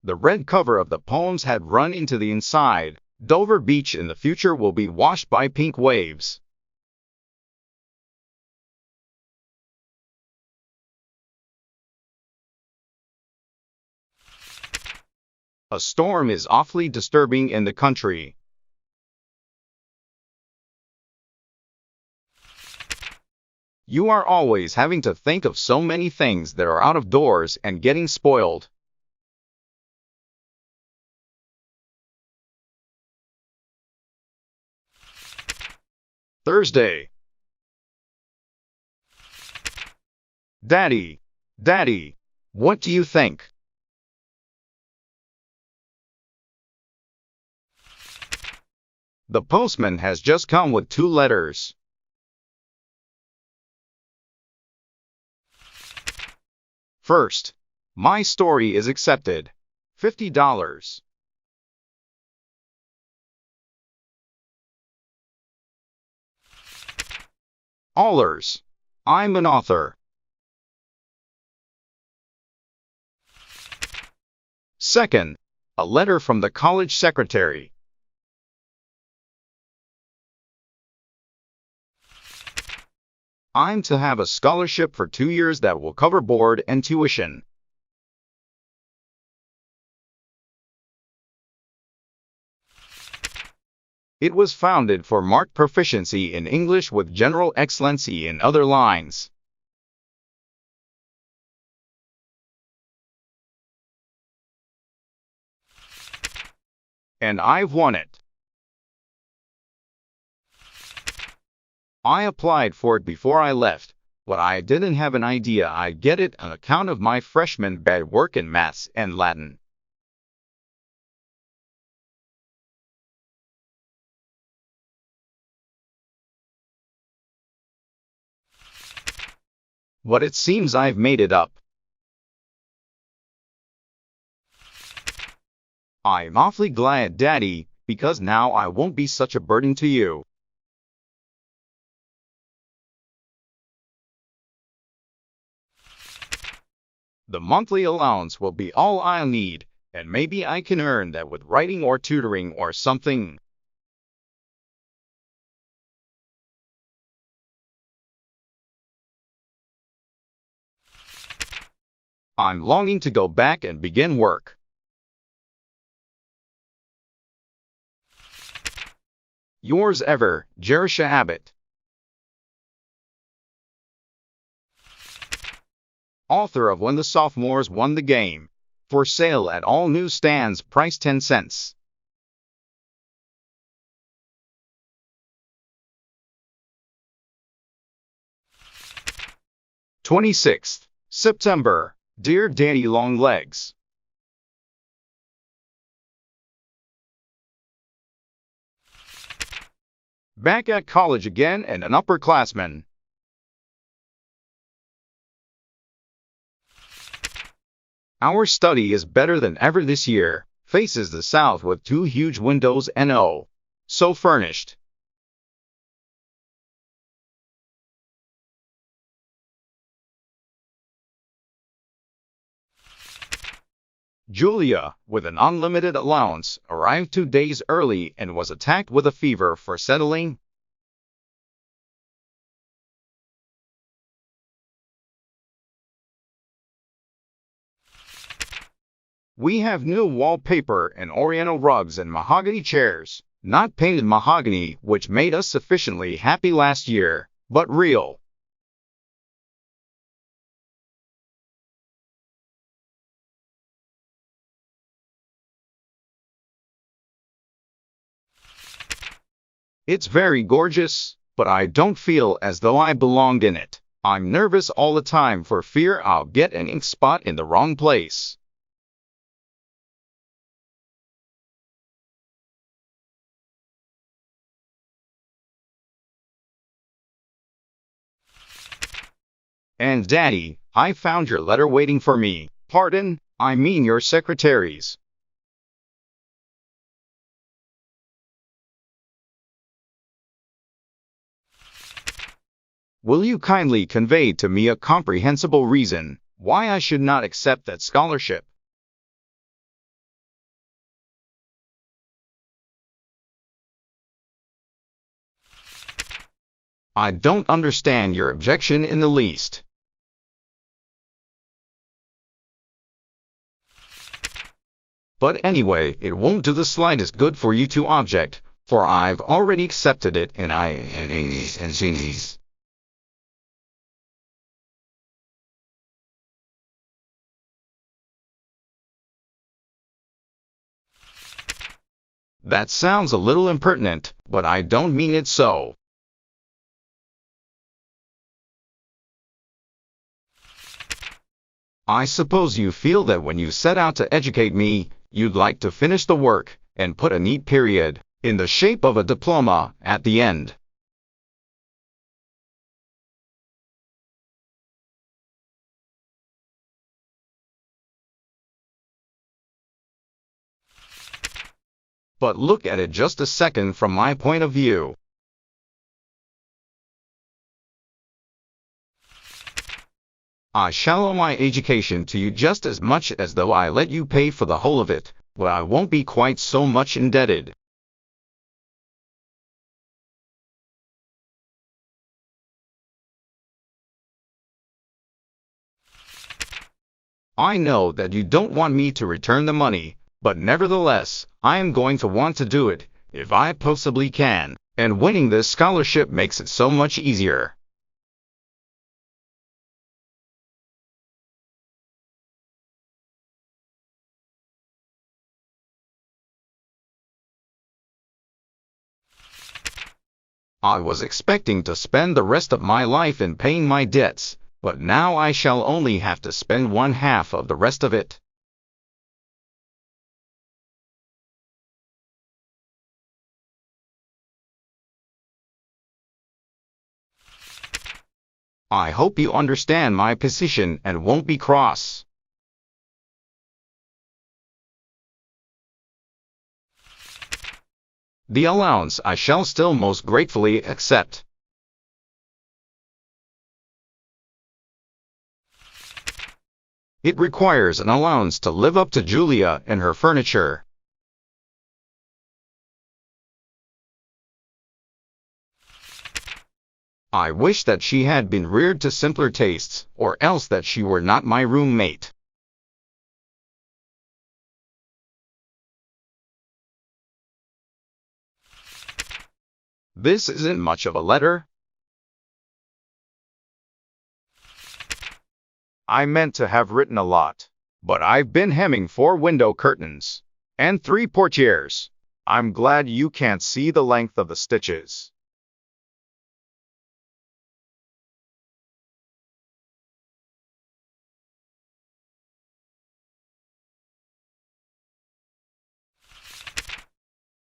The red cover of the poems had run into the inside. Dover Beach in the future will be washed by pink waves. A storm is awfully disturbing in the country. You are always having to think of so many things that are out of doors and getting spoiled. Thursday. Daddy, Daddy, what do you think? The postman has just come with 2 letters. First, my story is accepted. $50. Allers, I'm an author. Second, a letter from the college secretary. I'm to have a scholarship for 2 years that will cover board and tuition. It was founded for marked proficiency in English with general excellency in other lines. And I've won it. I applied for it before I left, but I didn't have an idea I'd get it on account of my freshman bad work in maths and Latin. But it seems I've made it up. I'm awfully glad, Daddy, because now I won't be such a burden to you. The monthly allowance will be all I'll need, and maybe I can earn that with writing or tutoring or something. I'm longing to go back and begin work. Yours ever, Jerusha Abbott. Author of When the Sophomores Won the Game. For sale at all newsstands, price 10 cents. September 26th. Dear Daddy Long Legs. Back at college again and an upperclassman. Our study is better than ever this year. Faces the south with 2 huge windows and oh, so furnished. Julia, with an unlimited allowance, arrived 2 days early and was attacked with a fever for settling. We have new wallpaper and oriental rugs and mahogany chairs. Not painted mahogany, which made us sufficiently happy last year, but real. It's very gorgeous, but I don't feel as though I belonged in it. I'm nervous all the time for fear I'll get an ink spot in the wrong place. And Daddy, I found your letter waiting for me. Pardon, I mean your secretary's. Will you kindly convey to me a comprehensible reason why I should not accept that scholarship? I don't understand your objection in the least. But anyway, it won't do the slightest good for you to object, for I've already accepted it and That sounds a little impertinent, but I don't mean it so. I suppose you feel that when you set out to educate me, you'd like to finish the work and put a neat period, in the shape of a diploma, at the end. But look at it just a second from my point of view. I shall owe my education to you just as much as though I let you pay for the whole of it, but I won't be quite so much indebted. I know that you don't want me to return the money, but nevertheless, I am going to want to do it, if I possibly can, and winning this scholarship makes it so much easier. I was expecting to spend the rest of my life in paying my debts, but now I shall only have to spend 1/2 of the rest of it. I hope you understand my position and won't be cross. The allowance I shall still most gratefully accept. It requires an allowance to live up to Julia and her furniture. I wish that she had been reared to simpler tastes, or else that she were not my roommate. This isn't much of a letter. I meant to have written a lot, but I've been hemming 4 window curtains and 3 portieres. I'm glad you can't see the length of the stitches.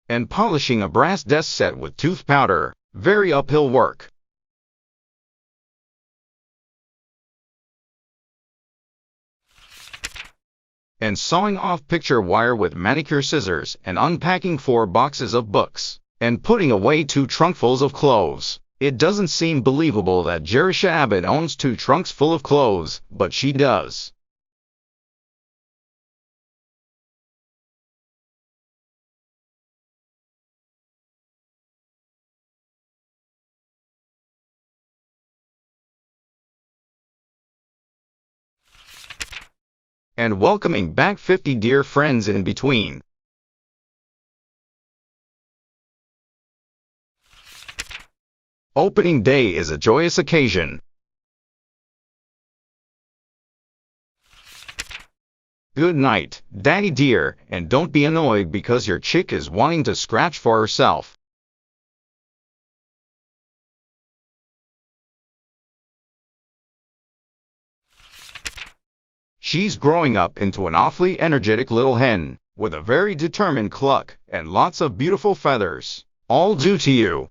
And polishing a brass desk set with tooth powder, very uphill work. And sawing off picture wire with manicure scissors, and unpacking 4 boxes of books, and putting away 2 trunkfuls of clothes. It doesn't seem believable that Jerusha Abbott owns 2 trunks full of clothes, but she does. And welcoming back 50 dear friends in between. Opening day is a joyous occasion. Good night, Daddy dear, and don't be annoyed because your chick is wanting to scratch for herself. She's growing up into an awfully energetic little hen, with a very determined cluck and lots of beautiful feathers, all due to you.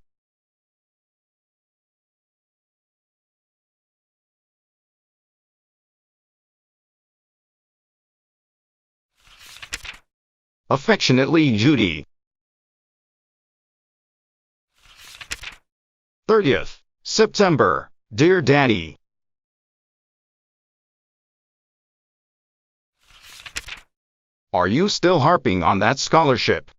Affectionately, Judy. 30th September. Dear Daddy, are you still harping on that scholarship?